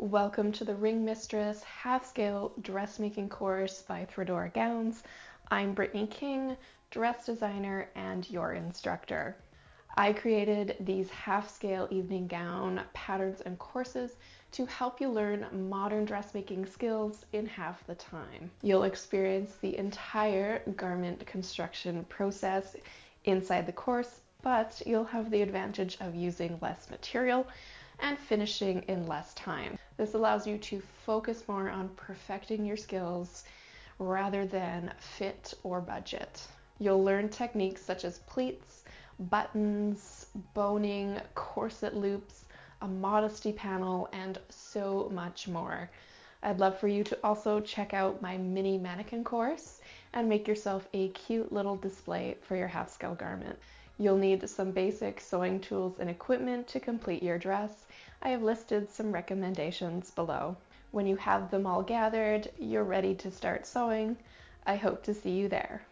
Welcome to the Ringmistress Half-Scale Dressmaking course by Threadora Gowns. I'm Brittany King, dress designer and your instructor. I created these half-scale evening gown patterns and courses to help you learn modern dressmaking skills in half the time. You'll experience the entire garment construction process inside the course, but you'll have the advantage of using less material and finishing in less time. This allows you to focus more on perfecting your skills rather than fit or budget. You'll learn techniques such as pleats, buttons, boning, corset loops, a modesty panel, and so much more. I'd love for you to also check out my mini mannequin course and make yourself a cute little display for your half-scale garment. You'll need some basic sewing tools and equipment to complete your dress. I have listed some recommendations below. When you have them all gathered, you're ready to start sewing. I hope to see you there.